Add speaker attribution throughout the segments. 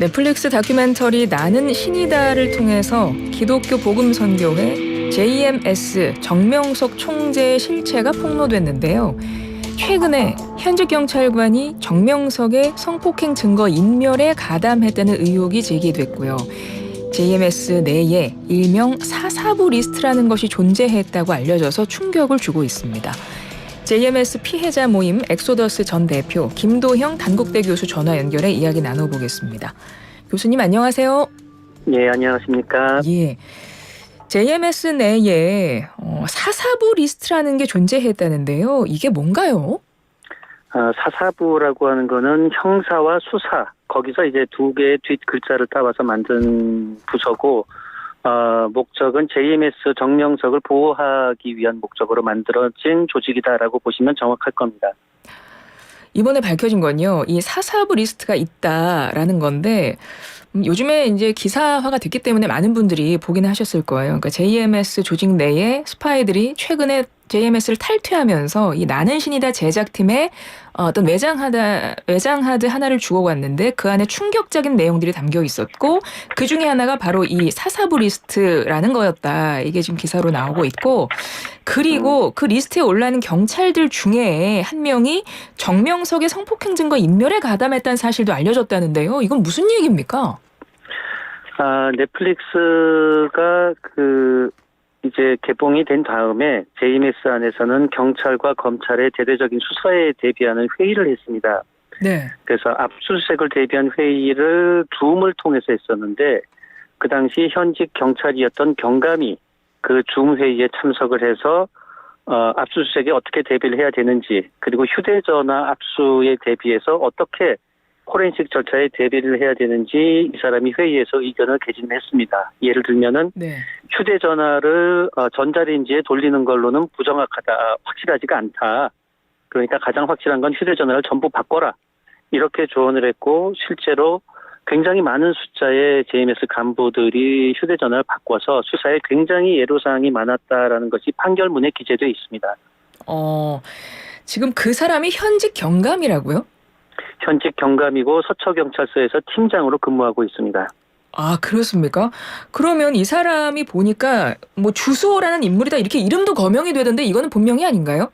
Speaker 1: 넷플릭스 다큐멘터리 나는 신이다를 통해서 기독교 복음선교회 JMS 정명석 총재의 실체가 폭로됐는데요. 최근에 현직 경찰관이 정명석의 성폭행 증거 인멸에 가담했다는 의혹이 제기됐고요. JMS 내에 일명 사사부 리스트라는 것이 존재했다고 알려져서 충격을 주고 있습니다. JMS 피해자 모임 엑소더스 전 대표 김도형 단국대 교수 전화 연결해 이야기 나눠보겠습니다. 교수님 안녕하세요.
Speaker 2: 예, 안녕하십니까.
Speaker 1: 예, JMS 내에 사사부 리스트라는 게 존재했다는데요. 이게 뭔가요?
Speaker 2: 사사부라고 하는 거는 형사와 수사, 거기서 이제 두 개의 뒷 글자를 따와서 만든 부서고, 목적은 JMS 정명석을 보호하기 위한 목적으로 만들어진 조직이다라고 보시면 정확할 겁니다.
Speaker 1: 이번에 밝혀진 건요, 이 사사부 리스트가 있다라는 건데, 요즘에 이제 기사화가 됐기 때문에 많은 분들이 보긴 하셨을 거예요. 그러니까 JMS 조직 내에 스파이들이 최근에 JMS를 탈퇴하면서 이 나는 신이다 제작팀에 어떤 외장하드 하나를 주고 갔는데 그 안에 충격적인 내용들이 담겨 있었고 그 중에 하나가 바로 이 사사부 리스트라는 거였다. 이게 지금 기사로 나오고 있고 그리고 그 리스트에 올라있는 경찰들 중에 한 명이 정명석의 성폭행 증거 인멸에 가담했다는 사실도 알려졌다는데요. 이건 무슨 얘기입니까?
Speaker 2: 넷플릭스가 이제 개봉이 된 다음에 JMS 안에서는 경찰과 검찰의 대대적인 수사에 대비하는 회의를 했습니다.
Speaker 1: 네.
Speaker 2: 그래서 압수수색을 대비한 회의를 줌을 통해서 했었는데 그 당시 현직 경찰이었던 경감이 그 줌 회의에 참석을 해서 압수수색에 어떻게 대비를 해야 되는지 그리고 휴대전화 압수에 대비해서 어떻게 포렌식 절차에 대비를 해야 되는지 이 사람이 회의에서 의견을 개진했습니다. 예를 들면은
Speaker 1: 네.
Speaker 2: 휴대전화를 전자레인지에 돌리는 걸로는 부정확하다, 확실하지가 않다. 그러니까 가장 확실한 건 휴대전화를 전부 바꿔라. 이렇게 조언을 했고 실제로 굉장히 많은 숫자의 JMS 간부들이 휴대전화를 바꿔서 수사에 굉장히 애로사항이 많았다라는 것이 판결문에 기재되어 있습니다.
Speaker 1: 지금 그 사람이 현직 경감이라고요?
Speaker 2: 현직 경감이고 서초경찰서에서 팀장으로 근무하고 있습니다.
Speaker 1: 아, 그렇습니까? 그러면 이 사람이 보니까 뭐 주수호라는 인물이다 이렇게 이름도 거명이 되던데 이거는 본명이 아닌가요?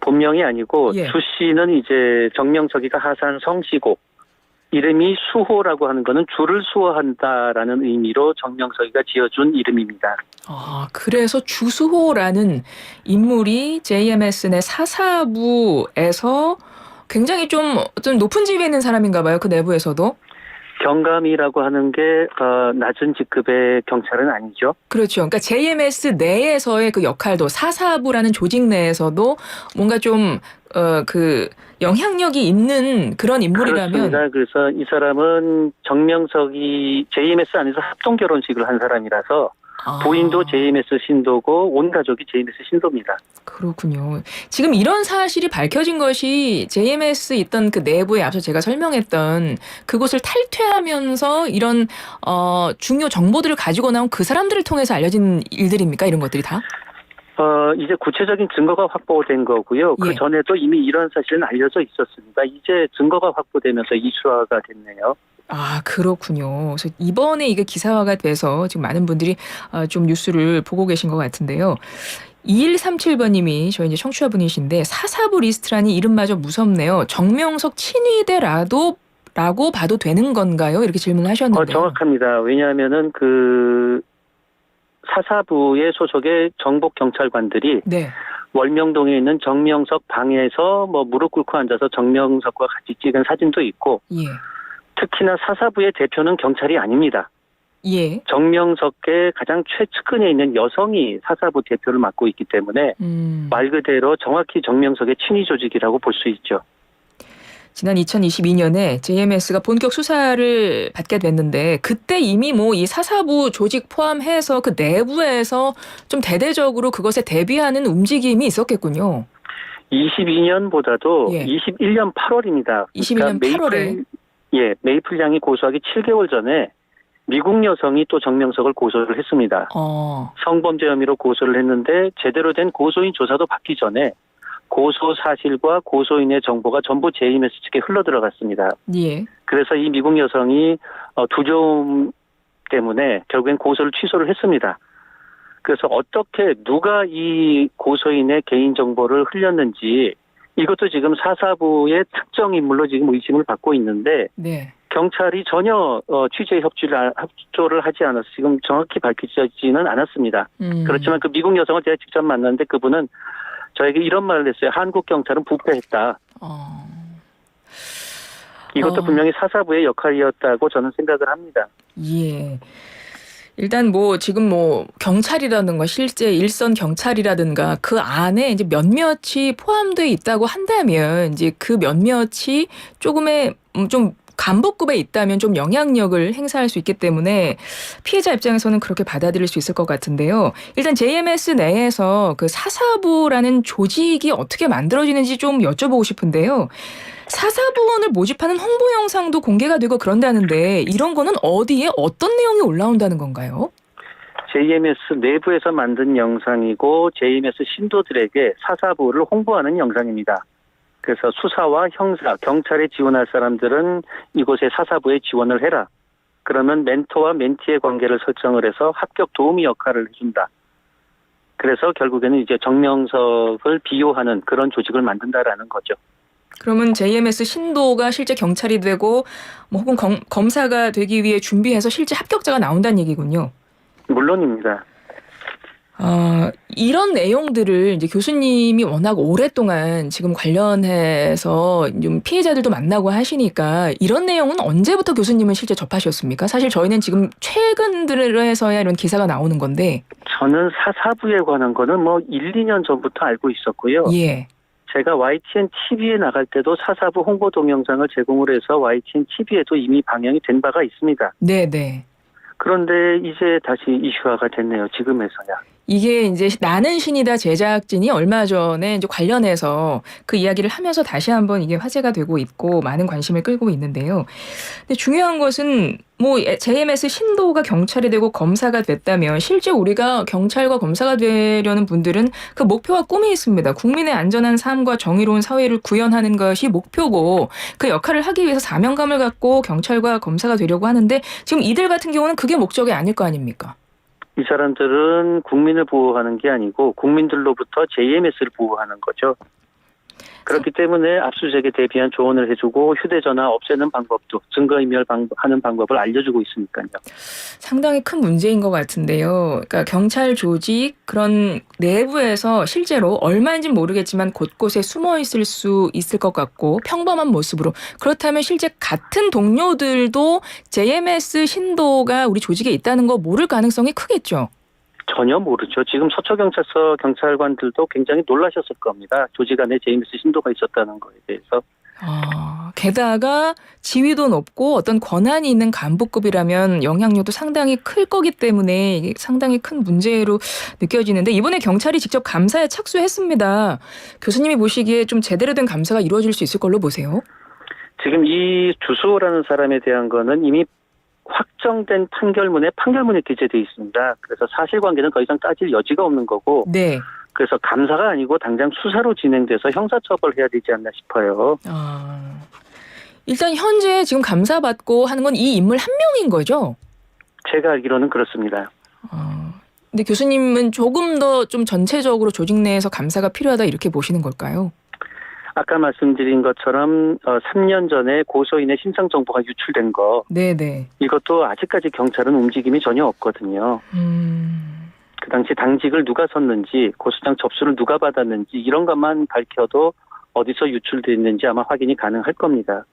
Speaker 2: 본명이 아니고
Speaker 1: 예.
Speaker 2: 주 씨는 이제 정명석이가 하사한 성씨고 이름이 수호라고 하는 거는 주를 수호한다라는 의미로 정명석이가 지어준 이름입니다.
Speaker 1: 아, 그래서 주수호라는 인물이 JMS 내 사사부에서 굉장히 좀 어떤 높은 지위에 있는 사람인가 봐요. 그 내부에서도.
Speaker 2: 경감이라고 하는 게 낮은 직급의 경찰은 아니죠.
Speaker 1: 그렇죠. 그러니까 JMS 내에서의 그 역할도 사사부라는 조직 내에서도 뭔가 좀 그 영향력이 있는 그런 인물이라면.
Speaker 2: 그렇습니다. 그래서 이 사람은 정명석이 JMS 안에서 합동 결혼식을 한 사람이라서 부인도 JMS 신도고 온 가족이 JMS 신도입니다.
Speaker 1: 그렇군요. 지금 이런 사실이 밝혀진 것이 JMS 있던 그 내부에 앞서 제가 설명했던 그곳을 탈퇴하면서 이런 중요 정보들을 가지고 나온 그 사람들을 통해서 알려진 일들입니까? 이런 것들이 다?
Speaker 2: 이제 구체적인 증거가 확보된 거고요. 그
Speaker 1: 예.
Speaker 2: 전에도 이미 이런 사실은 알려져 있었습니다. 이제 증거가 확보되면서 이슈화가 됐네요.
Speaker 1: 아, 그렇군요. 그래서 이번에 이게 기사화가 돼서 지금 많은 분들이 좀 뉴스를 보고 계신 것 같은데요. 2137번님이 저희 이제 청취자분이신데 사사부 리스트라니 이름마저 무섭네요. 정명석 친위대라고 봐도 되는 건가요? 이렇게 질문을 하셨는데요.
Speaker 2: 정확합니다. 왜냐하면은 그 사사부의 소속의 정복 경찰관들이
Speaker 1: 네.
Speaker 2: 월명동에 있는 정명석 방에서 뭐 무릎 꿇고 앉아서 정명석과 같이 찍은 사진도 있고
Speaker 1: 예.
Speaker 2: 특히나 사사부의 대표는 경찰이 아닙니다.
Speaker 1: 예.
Speaker 2: 정명석의 가장 최측근에 있는 여성이 사사부 대표를 맡고 있기 때문에 말 그대로 정확히 정명석의 친위 조직이라고 볼 수 있죠.
Speaker 1: 지난 2022년에 JMS가 본격 수사를 받게 됐는데 그때 이미 뭐 이 사사부 조직 포함해서 그 내부에서 좀 대대적으로 그것에 대비하는 움직임이 있었겠군요.
Speaker 2: 22년보다도
Speaker 1: 예.
Speaker 2: 21년 8월입니다.
Speaker 1: 21년 8월에.
Speaker 2: 메이플 양이 고소하기 7개월 전에 미국 여성이 또 정명석을 고소를 했습니다. 성범죄 혐의로 고소를 했는데 제대로 된 고소인 조사도 받기 전에 고소 사실과 고소인의 정보가 전부 JMS 측에 흘러 들어갔습니다.
Speaker 1: 예.
Speaker 2: 그래서 이 미국 여성이 두려움 때문에 결국엔 고소를 취소를 했습니다. 그래서 어떻게 누가 이 고소인의 개인정보를 흘렸는지 이것도 지금 사사부의 특정 인물로 지금 의심을 받고 있는데
Speaker 1: 네.
Speaker 2: 경찰이 전혀 취재 협조를 하지 않아서 지금 정확히 밝혀지지는 않았습니다. 그렇지만 그 미국 여성을 제가 직접 만났는데 그분은 저에게 이런 말을 했어요. 한국 경찰은 부패했다. 이것도 분명히 사사부의 역할이었다고 저는 생각을 합니다.
Speaker 1: 예. 일단 지금 경찰이라든가 실제 일선 경찰이라든가 그 안에 이제 몇몇이 포함되어 있다고 한다면 이제 그 몇몇이 조금의 좀 간부급에 있다면 좀 영향력을 행사할 수 있기 때문에 피해자 입장에서는 그렇게 받아들일 수 있을 것 같은데요. 일단 JMS 내에서 그 사사부라는 조직이 어떻게 만들어지는지 좀 여쭤보고 싶은데요. 사사부원을 모집하는 홍보 영상도 공개가 되고 그런다는데 이런 거는 어디에 어떤 내용이 올라온다는 건가요?
Speaker 2: JMS 내부에서 만든 영상이고 JMS 신도들에게 사사부를 홍보하는 영상입니다. 그래서 수사와 형사, 경찰에 지원할 사람들은 이곳에 사사부에 지원을 해라. 그러면 멘토와 멘티의 관계를 설정을 해서 합격 도우미 역할을 해준다. 그래서 결국에는 이제 정명석을 비호하는 그런 조직을 만든다라는 거죠.
Speaker 1: 그러면 JMS 신도가 실제 경찰이 되고 혹은 검사가 되기 위해 준비해서 실제 합격자가 나온다는 얘기군요.
Speaker 2: 물론입니다.
Speaker 1: 이런 내용들을 이제 교수님이 워낙 오랫동안 지금 관련해서 좀 피해자들도 만나고 하시니까 이런 내용은 언제부터 교수님은 실제 접하셨습니까? 사실 저희는 지금 최근 들어서야 이런 기사가 나오는 건데.
Speaker 2: 저는 사사부에 관한 거는 1, 2년 전부터 알고 있었고요.
Speaker 1: 예.
Speaker 2: 제가 YTN TV에 나갈 때도 사사부 홍보 동영상을 제공을 해서 YTN TV에도 이미 방영이 된 바가 있습니다.
Speaker 1: 네네.
Speaker 2: 그런데 이제 다시 이슈화가 됐네요. 지금에서야.
Speaker 1: 이게 이제 나는 신이다 제작진이 얼마 전에 이제 관련해서 그 이야기를 하면서 다시 한번 이게 화제가 되고 있고 많은 관심을 끌고 있는데요. 근데 중요한 것은 JMS 신도가 경찰이 되고 검사가 됐다면 실제 우리가 경찰과 검사가 되려는 분들은 그 목표와 꿈이 있습니다. 국민의 안전한 삶과 정의로운 사회를 구현하는 것이 목표고 그 역할을 하기 위해서 사명감을 갖고 경찰과 검사가 되려고 하는데 지금 이들 같은 경우는 그게 목적이 아닐 거 아닙니까?
Speaker 2: 이 사람들은 국민을 보호하는 게 아니고 국민들로부터 JMS를 보호하는 거죠. 그렇기 때문에 압수수색에 대비한 조언을 해주고 휴대전화 없애는 방법도 증거인멸하는 방법을 알려주고 있으니까요.
Speaker 1: 상당히 큰 문제인 것 같은데요. 그러니까 경찰 조직 그런 내부에서 실제로 얼마인지는 모르겠지만 곳곳에 숨어 있을 수 있을 것 같고 평범한 모습으로 그렇다면 실제 같은 동료들도 JMS 신도가 우리 조직에 있다는 거 모를 가능성이 크겠죠.
Speaker 2: 전혀 모르죠. 지금 서초경찰서 경찰관들도 굉장히 놀라셨을 겁니다. 조직 안에 JMS 신도가 있었다는 거에 대해서.
Speaker 1: 게다가 지위도 높고 어떤 권한이 있는 간부급이라면 영향력도 상당히 클 거기 때문에 이게 상당히 큰 문제로 느껴지는데 이번에 경찰이 직접 감사에 착수했습니다. 교수님이 보시기에 좀 제대로 된 감사가 이루어질 수 있을 걸로 보세요?
Speaker 2: 지금 이 주수호라는 사람에 대한 거는 이미 확정된 판결문에 기재되어 있습니다. 그래서 사실관계는 더 이상 따질 여지가 없는 거고
Speaker 1: 네.
Speaker 2: 그래서 감사가 아니고 당장 수사로 진행돼서 형사처벌해야 되지 않나 싶어요.
Speaker 1: 일단 현재 지금 감사받고 하는 건 이 인물 한 명인 거죠?
Speaker 2: 제가 알기로는 그렇습니다.
Speaker 1: 근데 교수님은 조금 더 좀 전체적으로 조직 내에서 감사가 필요하다 이렇게 보시는 걸까요?
Speaker 2: 아까 말씀드린 것처럼 3년 전에 고소인의 신상 정보가 유출된 거.
Speaker 1: 네네.
Speaker 2: 이것도 아직까지 경찰은 움직임이 전혀 없거든요. 그 당시 당직을 누가 섰는지 고소장 접수를 누가 받았는지 이런 것만 밝혀도 어디서 유출됐는지 아마 확인이 가능할 겁니다.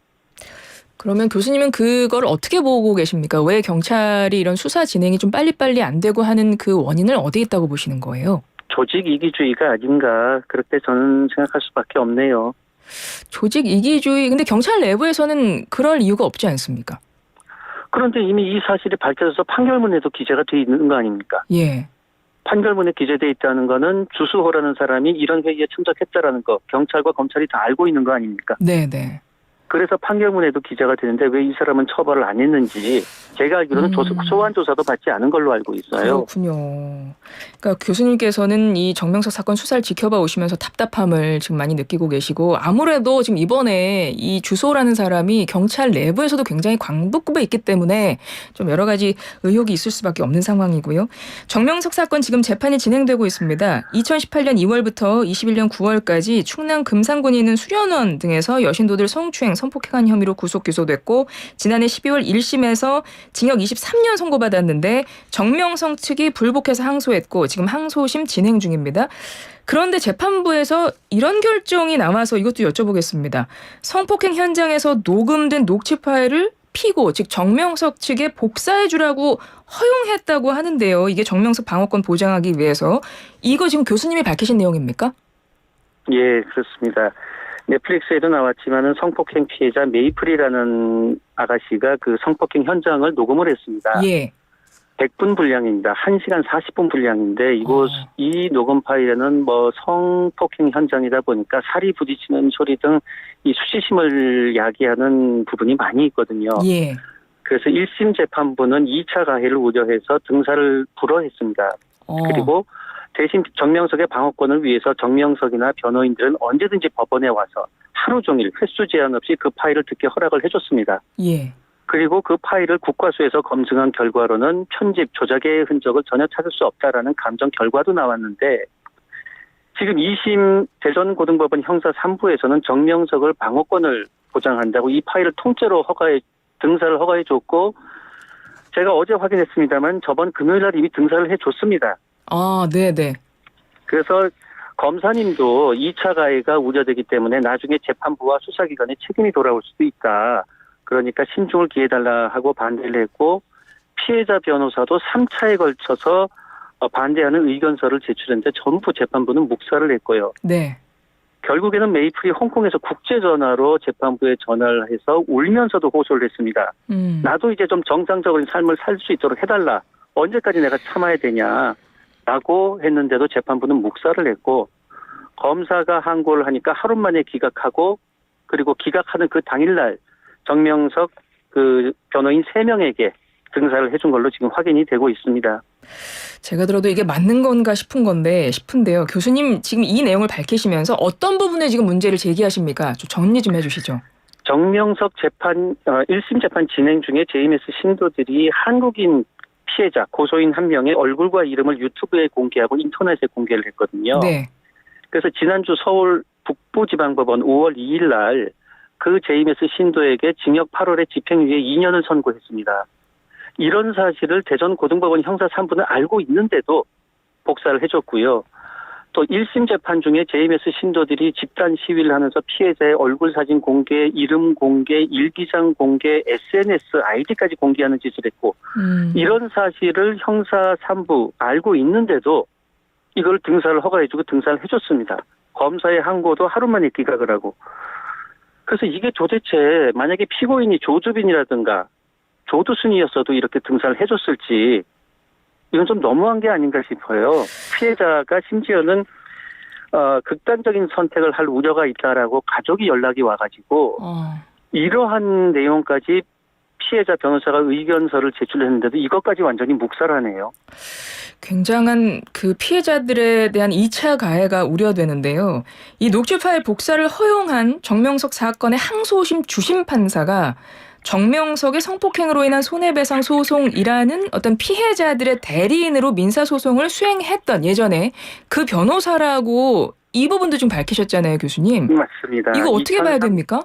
Speaker 1: 그러면 교수님은 그걸 어떻게 보고 계십니까? 왜 경찰이 이런 수사 진행이 좀 빨리빨리 안 되고 하는 그 원인을 어디에 있다고 보시는 거예요?
Speaker 2: 조직 이기주의가 아닌가 그렇게 저는 생각할 수밖에 없네요.
Speaker 1: 조직 이기주의. 근데 경찰 내부에서는 그럴 이유가 없지 않습니까?
Speaker 2: 그런데 이미 이 사실이 밝혀져서 판결문에도 기재가 돼 있는 거 아닙니까?
Speaker 1: 예.
Speaker 2: 판결문에 기재돼 있다는 거는 주수호라는 사람이 이런 회의에 참석했다라는 거 경찰과 검찰이 다 알고 있는 거 아닙니까?
Speaker 1: 네네.
Speaker 2: 그래서 판결문에도 기재가 되는데 왜 이 사람은 처벌을 안 했는지 제가 알기로는 소환 조사도 받지 않은 걸로 알고 있어요.
Speaker 1: 그렇군요. 그러니까 교수님께서는 이 정명석 사건 수사를 지켜봐 오시면서 답답함을 지금 많이 느끼고 계시고 아무래도 지금 이번에 이 주소라는 사람이 경찰 내부에서도 굉장히 광부급에 있기 때문에 좀 여러 가지 의혹이 있을 수밖에 없는 상황이고요. 정명석 사건 지금 재판이 진행되고 있습니다. 2018년 2월부터 21년 9월까지 충남 금산군에 있는 수련원 등에서 여신도들 성추행, 성폭행한 혐의로 구속 기소됐고 지난해 12월 1심에서 징역 23년 선고받았는데 정명석 측이 불복해서 항소했고 지금 항소심 진행 중입니다. 그런데 재판부에서 이런 결정이 나와서 이것도 여쭤보겠습니다. 성폭행 현장에서 녹음된 녹취 파일을 피고 즉 정명석 측에 복사해 주라고 허용했다고 하는데요. 이게 정명석 방어권 보장하기 위해서 이거 지금 교수님이 밝히신 내용입니까?
Speaker 2: 예, 그렇습니다. 넷플릭스에도 나왔지만은 성폭행 피해자 메이플이라는 아가씨가 그 성폭행 현장을 녹음을 했습니다.
Speaker 1: 예.
Speaker 2: 100분 분량입니다. 1시간 40분 분량인데 이 녹음 파일에는 뭐 성폭행 현장이다 보니까 살이 부딪히는 소리 등 이 수치심을 야기하는 부분이 많이 있거든요.
Speaker 1: 예.
Speaker 2: 그래서 1심 재판부는 2차 가해를 우려해서 등사를 불허했습니다. 그리고 대신 정명석의 방어권을 위해서 정명석이나 변호인들은 언제든지 법원에 와서 하루 종일 횟수 제한 없이 그 파일을 듣게 허락을 해줬습니다.
Speaker 1: 예.
Speaker 2: 그리고 그 파일을 국과수에서 검증한 결과로는 편집, 조작의 흔적을 전혀 찾을 수 없다라는 감정 결과도 나왔는데 지금 2심 대전고등법원 형사 3부에서는 정명석을 방어권을 보장한다고 이 파일을 통째로 등사를 허가해 줬고 제가 어제 확인했습니다만 저번 금요일 날 이미 등사를 해줬습니다.
Speaker 1: 아, 네네.
Speaker 2: 그래서 검사님도 2차 가해가 우려되기 때문에 나중에 재판부와 수사기관에 책임이 돌아올 수도 있다. 그러니까 신중을 기해달라 하고 반대를 했고 피해자 변호사도 3차에 걸쳐서 반대하는 의견서를 제출했는데 전부 재판부는 묵살을 했고요.
Speaker 1: 네.
Speaker 2: 결국에는 메이플이 홍콩에서 국제전화로 재판부에 전화를 해서 울면서도 호소를 했습니다. 나도 이제 좀 정상적인 삶을 살 수 있도록 해달라. 언제까지 내가 참아야 되냐라고 했는데도 재판부는 묵살을 했고 검사가 항고를 하니까 하루 만에 기각하고 그리고 기각하는 그 당일날 정명석 그 변호인 3명에게 등사를 해준 걸로 지금 확인이 되고 있습니다.
Speaker 1: 제가 들어도 이게 맞는 건가 싶은데요. 교수님 지금 이 내용을 밝히시면서 어떤 부분에 지금 문제를 제기하십니까? 좀 정리 좀 해주시죠.
Speaker 2: 정명석 재판 1심 재판 진행 중에 JMS 신도들이 한국인 피해자 고소인 한 명의 얼굴과 이름을 유튜브에 공개하고 인터넷에 공개를 했거든요.
Speaker 1: 네.
Speaker 2: 그래서 지난주 서울 북부지방법원 5월 2일 날 그 JMS 신도에게 징역 8월에 집행유예 2년을 선고했습니다. 이런 사실을 대전고등법원 형사 3부는 알고 있는데도 복사를 해줬고요. 또 1심 재판 중에 JMS 신도들이 집단 시위를 하면서 피해자의 얼굴 사진 공개, 이름 공개, 일기장 공개, SNS, 아이디까지 공개하는 짓을 했고 이런 사실을 형사 3부 알고 있는데도 이걸 등사를 허가해주고 등사를 해줬습니다. 검사의 항고도 하루 만에 기각을 하고 그래서 이게 도대체 만약에 피고인이 조주빈이라든가 조두순이었어도 이렇게 등사를 해줬을지 이건 좀 너무한 게 아닌가 싶어요. 피해자가 심지어는 극단적인 선택을 할 우려가 있다라고 가족이 연락이 와가지고 이러한 내용까지 피해자 변호사가 의견서를 제출했는데도 이것까지 완전히 묵살하네요.
Speaker 1: 굉장한 그 피해자들에 대한 2차 가해가 우려되는데요. 이 녹취 파일 복사를 허용한 정명석 사건의 항소심 주심 판사가 정명석의 성폭행으로 인한 손해배상 소송이라는 어떤 피해자들의 대리인으로 민사소송을 수행했던 예전에 그 변호사라고 이 부분도 좀 밝히셨잖아요, 교수님.
Speaker 2: 맞습니다.
Speaker 1: 이거 어떻게 봐야 됩니까?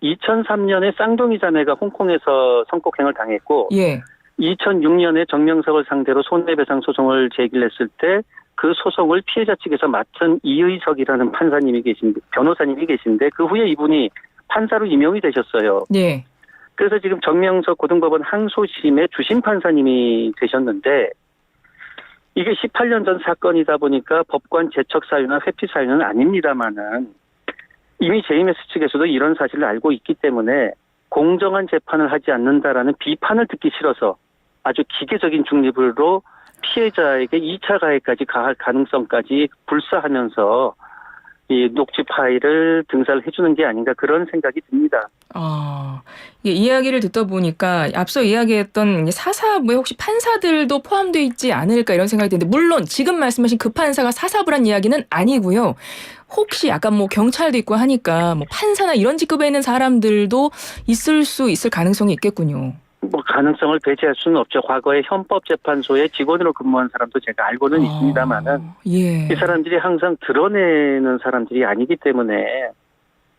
Speaker 2: 2003년에 쌍둥이 자매가 홍콩에서 성폭행을 당했고
Speaker 1: 예.
Speaker 2: 2006년에 정명석을 상대로 손해배상 소송을 제기를 했을 때 그 소송을 피해자 측에서 맡은 이의석이라는 변호사님이 계신데 그 후에 이분이 판사로 임용이 되셨어요.
Speaker 1: 예.
Speaker 2: 그래서 지금 정명석 고등법원 항소심의 주심 판사님이 되셨는데 이게 18년 전 사건이다 보니까 법관 재척 사유나 회피 사유는 아닙니다만은 이미 JMS 측에서도 이런 사실을 알고 있기 때문에 공정한 재판을 하지 않는다라는 비판을 듣기 싫어서 아주 기계적인 중립으로 피해자에게 2차 가해까지 가할 가능성까지 불사하면서 이 녹취 파일을 등사를 해주는 게 아닌가 그런 생각이 듭니다.
Speaker 1: 이게 이야기를 듣다 보니까 앞서 이야기했던 사사부에 혹시 판사들도 포함되어 있지 않을까 이런 생각이 드는데 물론 지금 말씀하신 그 판사가 사사부란 이야기는 아니고요. 혹시 약간 뭐 경찰도 있고 하니까 뭐 판사나 이런 직급에 있는 사람들도 있을 가능성이 있겠군요.
Speaker 2: 뭐 가능성을 배제할 수는 없죠. 과거에 헌법재판소에 직원으로 근무한 사람도 제가 알고는 있습니다만은
Speaker 1: 예.
Speaker 2: 이 사람들이 항상 드러내는 사람들이 아니기 때문에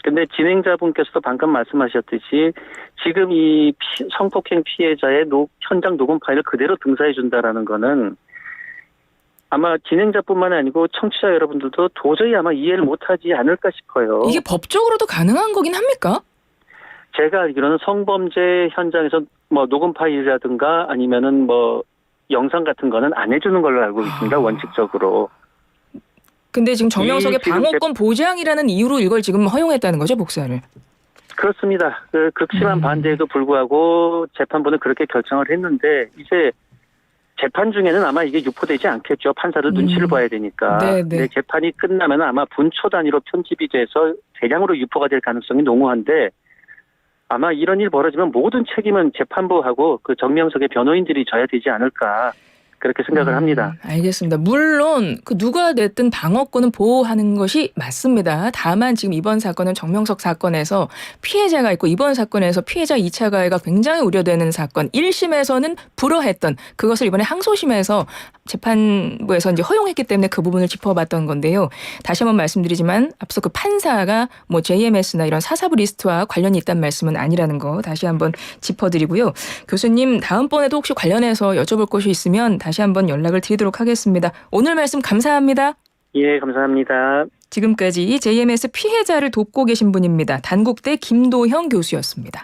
Speaker 2: 근데 진행자분께서도 방금 말씀하셨듯이 지금 이 성폭행 피해자의 현장 녹음 파일을 그대로 등사해 준다라는 거는 아마 진행자뿐만 아니고 청취자 여러분들도 도저히 아마 이해를 못하지 않을까 싶어요.
Speaker 1: 이게 법적으로도 가능한 거긴 합니까?
Speaker 2: 제가 알기로는 성범죄 현장에서 뭐 녹음 파일이라든가 아니면은 뭐 영상 같은 거는 안 해주는 걸로 알고 있습니다. 원칙적으로.
Speaker 1: 근데 지금 정명석의
Speaker 2: 지금
Speaker 1: 방어권 보장이라는 이유로 이걸 지금 허용했다는 거죠, 복사를.
Speaker 2: 그렇습니다. 그 극심한 반대에도 불구하고 재판부는 그렇게 결정을 했는데 이제 재판 중에는 아마 이게 유포되지 않겠죠. 판사들 눈치를 봐야 되니까.
Speaker 1: 네네.
Speaker 2: 근데 재판이 끝나면 아마 분초 단위로 편집이 돼서 대량으로 유포가 될 가능성이 농후한데 아마 이런 일 벌어지면 모든 책임은 재판부하고 그 정명석의 변호인들이 져야 되지 않을까 그렇게 생각을 합니다.
Speaker 1: 알겠습니다. 물론 그 누가 됐든 방어권은 보호하는 것이 맞습니다. 다만 지금 이번 사건은 정명석 사건에서 피해자가 있고 이번 사건에서 피해자 2차 가해가 굉장히 우려되는 사건. 1심에서는 불허했던 그것을 이번에 항소심에서 재판부에서 이제 허용했기 때문에 그 부분을 짚어봤던 건데요. 다시 한번 말씀드리지만 앞서 그 판사가 뭐 JMS나 이런 사사부 리스트와 관련이 있다는 말씀은 아니라는 거 다시 한번 짚어드리고요. 교수님 다음번에도 혹시 관련해서 여쭤볼 것이 있으면 다시 한번 연락을 드리도록 하겠습니다. 오늘 말씀 감사합니다.
Speaker 2: 예, 감사합니다.
Speaker 1: 지금까지 JMS 피해자를 돕고 계신 분입니다. 단국대 김도형 교수였습니다.